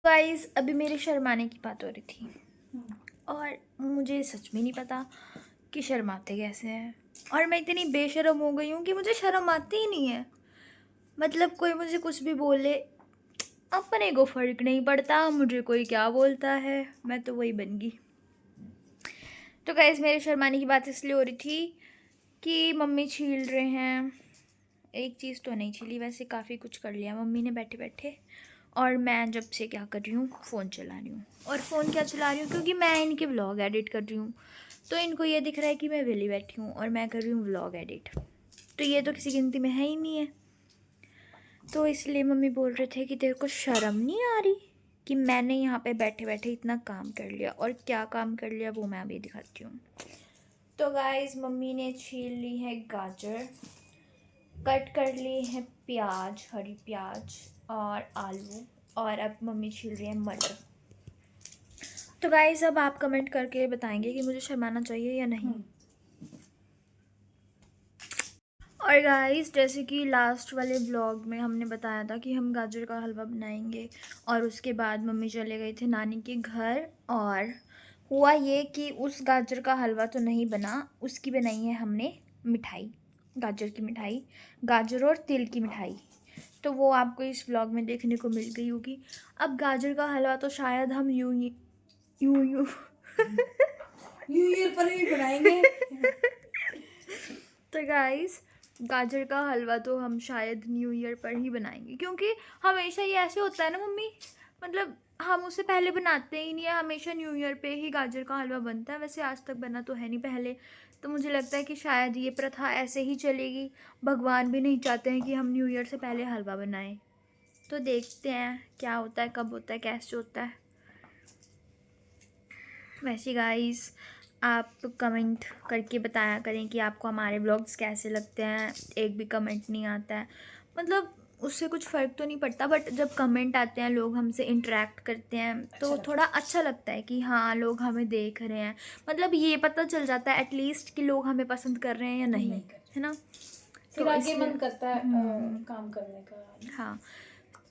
Guys अभी मेरे शर्माने की बात हो रही थी और मुझे सच में नहीं पता कि शर्माते कैसे हैं। और मैं इतनी बेशर्म हो गई हूँ कि मुझे शर्म आती ही नहीं है। मतलब कोई मुझे कुछ भी बोले, अपने को फ़र्क नहीं पड़ता मुझे कोई क्या बोलता है, मैं तो वही बन गई। तो गाइस मेरे शर्माने की बात इसलिए हो रही थी कि मम्मी छील रहे हैं। एक चीज़ तो नहीं छीली, वैसे काफ़ी कुछ कर लिया मम्मी ने बैठे बैठे। और मैं जब से क्या कर रही हूँ, फ़ोन चला रही हूँ। और फ़ोन क्या चला रही हूँ, क्योंकि मैं इनके व्लॉग एडिट कर रही हूँ। तो इनको ये दिख रहा है कि मैं वेली बैठी हूँ और मैं कर रही हूँ व्लॉग एडिट। तो ये तो किसी गिनती में है ही नहीं है। तो इसलिए मम्मी बोल रहे थे कि तेरे को शर्म नहीं आ रही कि मैंने यहाँ पे बैठे बैठे इतना काम कर लिया। और क्या काम कर लिया वो मैं अभी दिखाती हूँ। तो गाइस मम्मी ने छील ली है गाजर, कट कर ली है प्याज, हरी प्याज और आलू। और अब मम्मी छील रही है मटर। तो गाइस अब आप कमेंट करके बताएंगे कि मुझे शर्माना चाहिए या नहीं। और गाइस जैसे कि लास्ट वाले ब्लॉग में हमने बताया था कि हम गाजर का हलवा बनाएंगे और उसके बाद मम्मी चले गए थे नानी के घर। और हुआ ये कि उस गाजर का हलवा तो नहीं बना, उसकी बनाई है हमने मिठाई, गाजर की मिठाई, गाजर और तिल की मिठाई। तो वो आपको इस ब्लॉग में देखने को मिल गई होगी। अब गाजर का हलवा तो शायद हम यूं न्यू ईयर पर ही बनाएंगे। तो गाइस गाजर का हलवा तो हम शायद न्यू ईयर पर ही बनाएंगे, क्योंकि हमेशा ये ऐसे होता है ना मम्मी, मतलब हम उससे पहले बनाते ही नहीं है, हमेशा न्यू ईयर पे ही गाजर का हलवा बनता है। वैसे आज तक बना तो है नहीं पहले। तो मुझे लगता है कि शायद ये प्रथा ऐसे ही चलेगी। भगवान भी नहीं चाहते हैं कि हम न्यू ईयर से पहले हलवा बनाएं। तो देखते हैं क्या होता है, कब होता है, कैसे होता है। वैसे गाइस आप कमेंट करके बताया करें कि आपको हमारे व्लॉग्स कैसे लगते हैं। एक भी कमेंट नहीं आता है, मतलब उससे कुछ फ़र्क तो नहीं पड़ता, बट जब कमेंट आते हैं, लोग हमसे इंटरेक्ट करते हैं तो थोड़ा अच्छा लगता है कि हाँ लोग हमें देख रहे हैं। मतलब ये पता चल जाता है एटलीस्ट कि लोग हमें पसंद कर रहे हैं या नहीं, है ना। फिर तो आगे इसलिए मन करता है काम करने का। हाँ,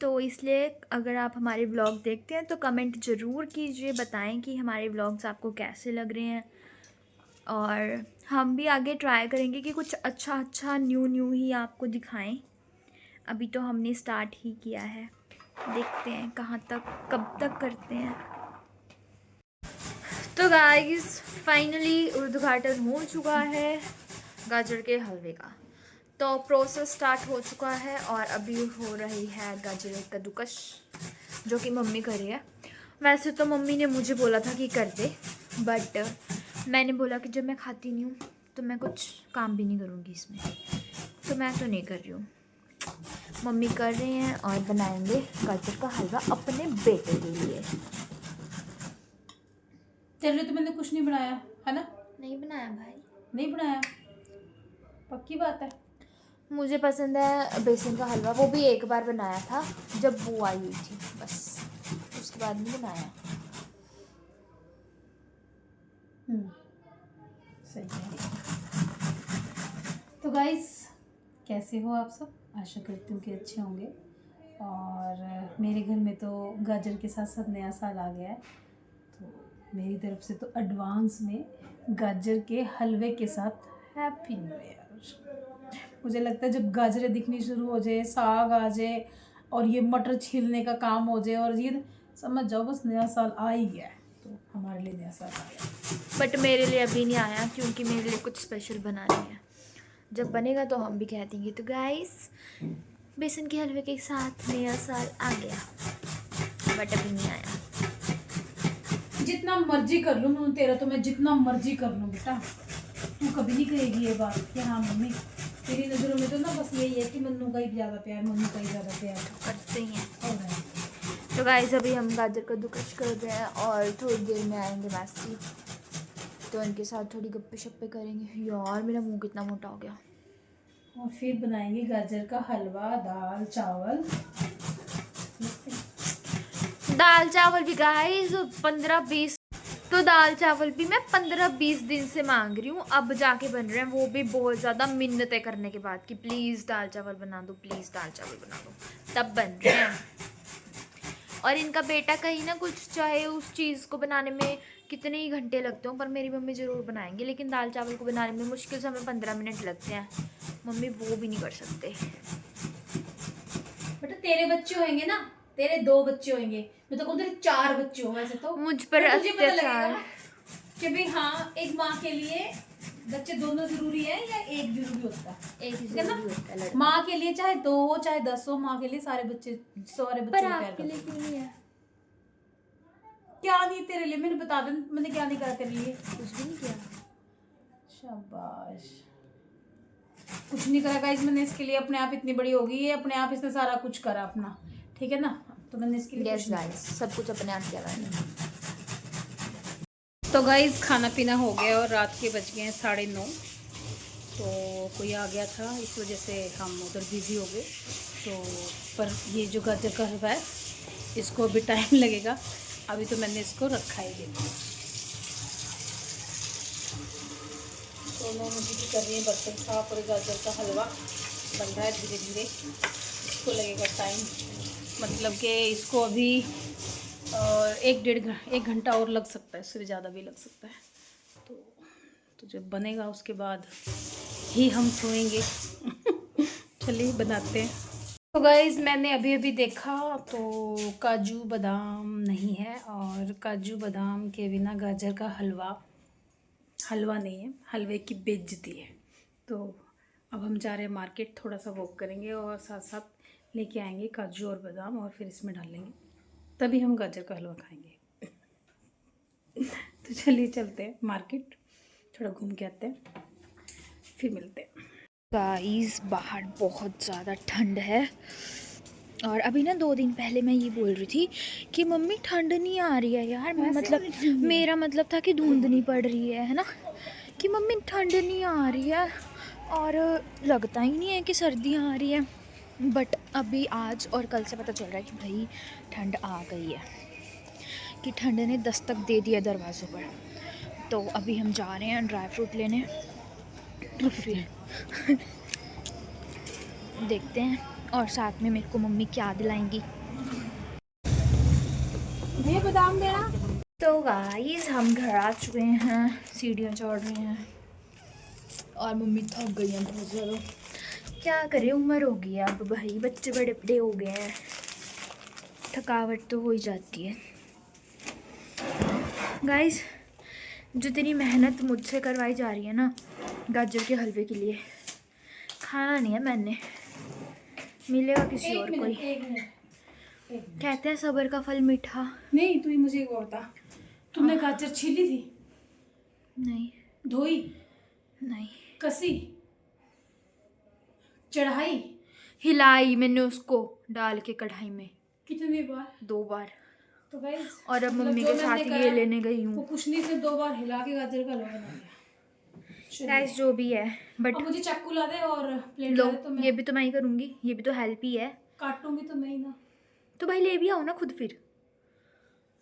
तो इसलिए अगर आप हमारे व्लॉग देखते हैं तो कमेंट ज़रूर कीजिए, बताएं कि हमारे व्लॉग्स आपको कैसे लग रहे हैं। और हम भी आगे ट्राई करेंगे कि कुछ अच्छा अच्छा न्यू ही आपको दिखाएं। अभी तो हमने स्टार्ट ही किया है, देखते हैं कहाँ तक, कब तक करते हैं। तो गाइस फाइनली उद्घाटन हो चुका है गाजर के हलवे का। तो प्रोसेस स्टार्ट हो चुका है और अभी हो रही है गाजर की कद्दूकस, जो कि मम्मी कर रही है। वैसे तो मम्मी ने मुझे बोला था कि कर दे, बट मैंने बोला कि जब मैं खाती नहीं हूँ तो मैं कुछ काम भी नहीं करूँगी इसमें, तो मैं तो नहीं कर रही हूँ। मम्मी कर रहे हैं और बनाएंगे गाजर का हलवा अपने बेटे के लिए। तेरे लिए तो मैंने कुछ नहीं बनाया है ना। नहीं बनाया भाई, नहीं बनाया, पक्की बात है। मुझे पसंद है बेसन का हलवा, वो भी एक बार बनाया था जब वो आई हुई थी, बस उसके बाद नहीं बनाया। सही है। तो गाइस कैसे हो आप सब, आशा करती हूँ कि अच्छे होंगे। और मेरे घर में तो गाजर के साथ साथ नया साल आ गया है, तो मेरी तरफ से तो एडवांस में गाजर के हलवे के साथ हैप्पी न्यू ईयर। मुझे लगता है जब गाजरें दिखनी शुरू हो जाए, साग आ जाए और ये मटर छीलने का काम हो जाए और ये समझ जाओ बस नया साल आ ही गया है। तो हमारे लिए नया साल आ गया, बट मेरे लिए अभी नहीं आया, क्योंकि मेरे लिए कुछ स्पेशल बनानी है। जब बनेगा तो हम भी कह देंगे। तो गाइस बेसन के हलवे के साथ नया साल आ गया, बट अभी नहीं आया। जितना मर्जी कर लूँ मैं तेरा, तो मैं जितना मर्जी कर लूँ बेटा, तू कभी नहीं कहेगी ये बात कि हाँ मम्मी तेरी नज़रों में तो ना बस यही है कि मन्नू का ही ज़्यादा प्यार, मन्नू का ही ज़्यादा प्यार करते ही हैं। हो रहा है। तो गाइस अभी हम गाजर कद्दूकस कर रहे हैं और थोड़ी देर में आएंगे मासी, तो उनके साथ थोड़ी गप्पे शप्पे करेंगे। यार मेरा मुंह कितना मोटा हो गया। और फिर बनाएंगे गाजर का हलवा, दाल चावल। दाल चावल भी गाइस 15-20, तो दाल चावल भी मैं 15-20 दिन से मांग रही हूँ, अब जाके बन रहे हैं, वो भी बहुत ज़्यादा मिन्नतें करने के बाद कि प्लीज़ दाल चावल बना दो, प्लीज़ दाल चावल बना दो, तब बन रहे हैं। और इनका बेटा कहीं ना कुछ, चाहे उस चीज़ को बनाने में कितने ही घंटे लगते हो, पर मेरी मम्मी ज़रूर बनाएंगे। लेकिन दाल चावल को बनाने में मुश्किल से हमें 15 मिनट लगते हैं, मम्मी वो भी नहीं कर सकते। बेटा तेरे बच्चे होंगे ना, तेरे 2 बच्चे होंगे, मैं तो कहूँ तेरे 4 बच्चे हो वैसे तो मुझ पर तुझे पता अत्याचार। लगेगा कि भाई हाँ एक माँ के लिए बच्चे दोनों जरूरी है या एक जरूरी होता है। एक ही ठीक है ना? जरूरी होता है लड़का। माँ के लिए चाहे 2 हो चाहे 10 हो, माँ के लिए सारे बच्चे पर को प्यार आपके लिए करते क्यों नहीं है? हैं। क्या नहीं तेरे लिए, मैंने बता दें मैंने क्या नहीं करा तेरे लिए। कुछ भी नहीं किया। शाबाश। कुछ नहीं करा गाइस मैंने इसके लिए, अपने आप इतनी बड़ी हो गई है, अपने आप इसने सारा कुछ करा अपना, ठीक है ना? तो मैंने इसके लिए यस गाइस, सब कुछ अपने आप किया मैंने। तो गाइस खाना पीना हो गया और रात के बज गए हैं 9:30। तो कोई आ गया था इस वजह से हम उधर बिज़ी हो गए। तो पर ये जो गाजर का हलवा है इसको अभी टाइम लगेगा, अभी तो मैंने इसको रखा ही देखो। तो मैं मुझे कर रही है बर्तन साफ और गाजर का हलवा बन रहा है धीरे धीरे, इसको लगेगा टाइम, मतलब कि इसको अभी 1 घंटा और लग सकता है, उससे भी ज़्यादा भी लग सकता है। तो जब बनेगा उसके बाद ही हम सोएंगे। चलिए बनाते हैं। तो गाइज़ मैंने अभी अभी देखा तो काजू बादाम नहीं है, और काजू बादाम के बिना गाजर का हलवा नहीं है, हलवे की बेइज्जती है। तो अब हम जा रहे हैं मार्केट, थोड़ा सा वॉक करेंगे और साथ साथ लेके आएंगे काजू और बादाम और फिर इसमें डालेंगे, तभी हम गाजर का हलवा खाएंगे। तो चलिए चलते हैं मार्केट, थोड़ा घूम के आते हैं, फिर मिलते हैं। गाइस बाहर बहुत ज़्यादा ठंड है, और अभी ना 2 दिन पहले मैं ये बोल रही थी कि मम्मी ठंड नहीं आ रही है यार, मतलब मेरा मतलब था कि धुंध नहीं पड़ रही है ना, कि मम्मी ठंड नहीं आ रही है, और लगता ही नहीं है कि सर्दियाँ आ रही है। बट अभी आज और कल से पता चल रहा है कि भाई ठंड आ गई है, कि ठंड ने दस्तक दे दिया दरवाज़ों पर। तो अभी हम जा रहे हैं ड्राई फ्रूट लेने, फिर देखते हैं, और साथ में मेरे को मम्मी क्या दिलाएंगी। भैया बादाम देना। तो गाइस हम घर आ चुके हैं, सीढ़ियाँ चढ़ रहे हैं, और मम्मी थक गई हैं बहुत ज़्यादा। क्या करें, उम्र हो गई है अब भाई, बच्चे बड़े बड़े हो गए हैं, थकावट तो हो ही जाती है। गाइस जितनी मेहनत मुझसे करवाई जा रही है ना गाजर के हलवे के लिए, खाना नहीं है मैंने, मिलेगा किसी और को ही। कहते हैं सब्र का फल मीठा। नहीं तू ही मुझे एक और बता, तुमने गाजर छीली थी? नहीं धोई? नहीं, कसी? चढ़ाई? हिलाई मैंने उसको डाल के कढ़ाई में कितनी बार? 2 बार। तो गाइस और अब मम्मी के साथ ये लेने गई वो हूँ। कुछ नहीं, सिर्फ 2 बार हिला के गाजर का हलवा बना लिया। गाइस जो भी है, बट अब मुझे चाकू ला दे और प्लेट लो, ला दे, तो मैं ये भी तो मैं ही करूँगी, ये भी तो हेल्प ही है। काटूंगी तो मैं ही ना। तो भाई ले भी आओ ना खुद, फिर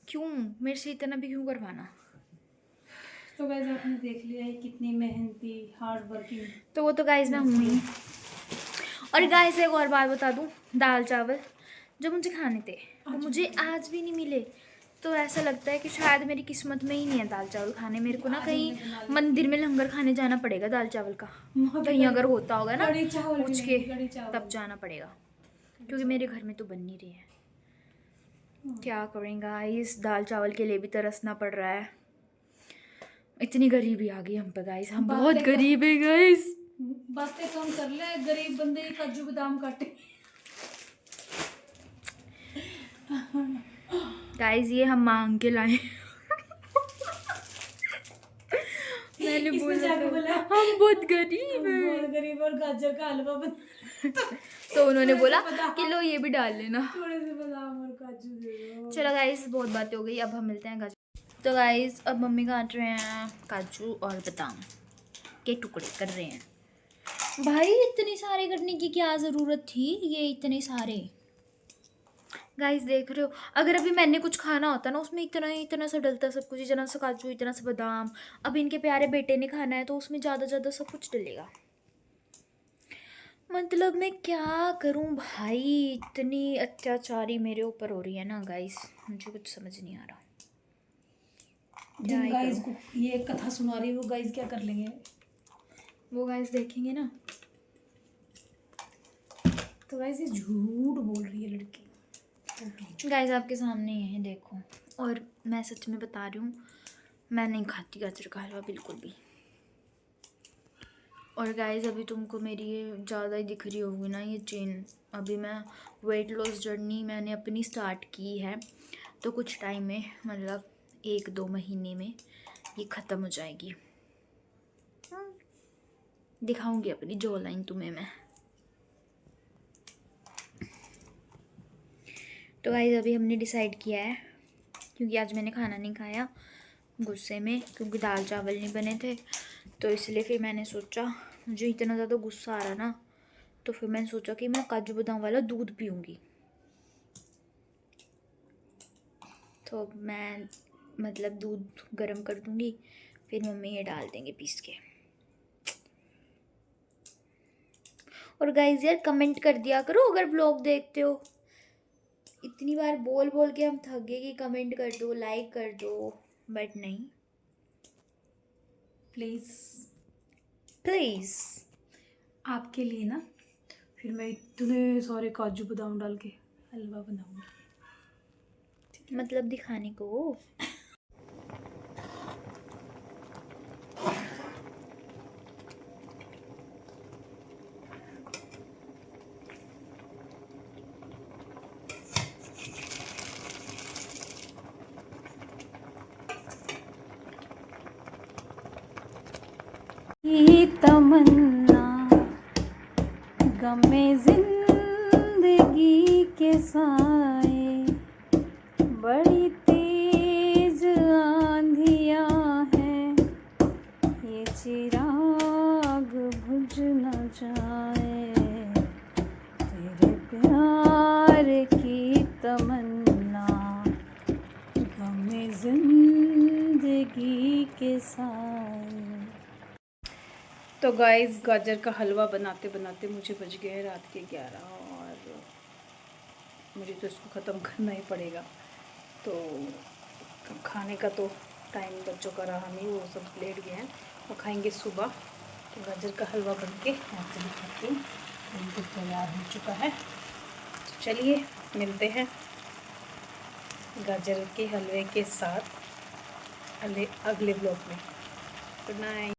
क्यों मेरे से इतना भी क्यों करवाना। तो गाइस आपने देख लिया है कितनी मेहनती हार्ड वर्किंग। तो वो तो गाइस मैं हूँ ही। और गाइस एक और बात बता दूँ, दाल चावल जो मुझे खाने थे वो मुझे आज भी नहीं मिले। तो ऐसा लगता है कि शायद मेरी किस्मत में ही नहीं है दाल चावल खाने, मेरे को ना कहीं मंदिर में लंगर खाने जाना पड़ेगा दाल चावल का, कहीं अगर होता होगा ना पूछ के तब जाना पड़ेगा, क्योंकि मेरे घर में तो बन नहीं रही है। क्या करेंगे इस दाल चावल के लिए भी तरसना पड़ रहा है, इतनी गरीबी आ गई हम पे गाइस, हम बहुत गरीब है गाइस। बातें कम कर ले, गरीब बंदे ही काजू बादाम काटे। गाइस ये हम मांग के लाए। मैंने बोला हम बहुत गरीब हैं, बहुत गरीब, और गाजर का हलवा बना। तो उन्होंने बोला कि लो ये भी डाल लेना, थोड़े से बादाम और काजू दे दो। चलो गाइस बहुत बातें हो गई, अब हम मिलते हैं गाजर। तो गाइस अब मम्मी काट रहे हैं काजू और बादाम के टुकड़े कर रहे हैं। भाई इतने सारे करने की क्या ज़रूरत थी, ये इतने सारे। गाइस देख रहे हो, अगर अभी मैंने कुछ खाना होता ना उसमें इतना सा डलता सब कुछ, इतना सा काजू इतना सा बादाम। अब इनके प्यारे बेटे ने खाना है तो उसमें ज़्यादा सब कुछ डलेगा। मतलब मैं क्या करूं भाई, इतनी अत्याचारी मेरे ऊपर हो रही है ना गाइस, मुझे कुछ समझ नहीं आ रहा क्या जिन ही गाइस करूं। को ये कथा सुना रही है वो गाइस क्या कर लेंगे? वो गाइस देखेंगे ना। तो गाइस ये झूठ बोल रही है लड़की। गाइस आपके सामने ही है देखो, और मैं सच में बता रही हूँ, मैं नहीं खाती गाजर का हलवा बिल्कुल भी। और गाइस अभी तुमको मेरी ये ज़्यादा ही दिख रही होगी ना ये चेन, अभी मैं वेट लॉस जर्नी मैंने अपनी स्टार्ट की है, तो कुछ टाइम में मतलब 1-2 महीने में ये ख़त्म हो जाएगी। दिखाऊंगी अपनी जॉ लाइन तुम्हें मैं। तो गाइस अभी हमने डिसाइड किया है, क्योंकि आज मैंने खाना नहीं खाया गुस्से में, क्योंकि दाल चावल नहीं बने थे, तो इसलिए फिर मैंने सोचा, मुझे इतना ज़्यादा गुस्सा आ रहा ना, तो फिर मैंने सोचा कि मैं काजू बादाम वाला दूध पीऊँगी। तो मैं मतलब दूध गर्म कर दूँगी, फिर मम्मी ये डाल देंगे पीस के। और गाइस यार कमेंट कर दिया करो अगर ब्लॉग देखते हो, इतनी बार बोल बोल के हम थक गए कि कमेंट कर दो, लाइक कर दो, बट नहीं। Please please. आपके लिए ना फिर मैं इतने सारे काजू बादाम डाल के हलवा बनाऊंगी। मतलब दिखाने को। ये तमन्ना गमे जिंदगी के साए, बड़ी तेज आंधियां हैं, ये चिराग बुझ न जाए, तेरे प्यार की तमन्ना गमे जिंदगी के साए। तो गाइस गाजर का हलवा बनाते बनाते मुझे बज गए हैं रात के 11, और मुझे तो इसको ख़त्म करना ही पड़ेगा। तो खाने का तो टाइम बच्चों का रहा नहीं, वो सब लेट गए हैं, वो खाएंगे सुबह। तो गाजर का हलवा बन के आपको दिखाती हूँ, बिल्कुल तैयार हो चुका है। तो चलिए मिलते हैं गाजर के हलवे के साथ अगले ब्लॉग में। Good night.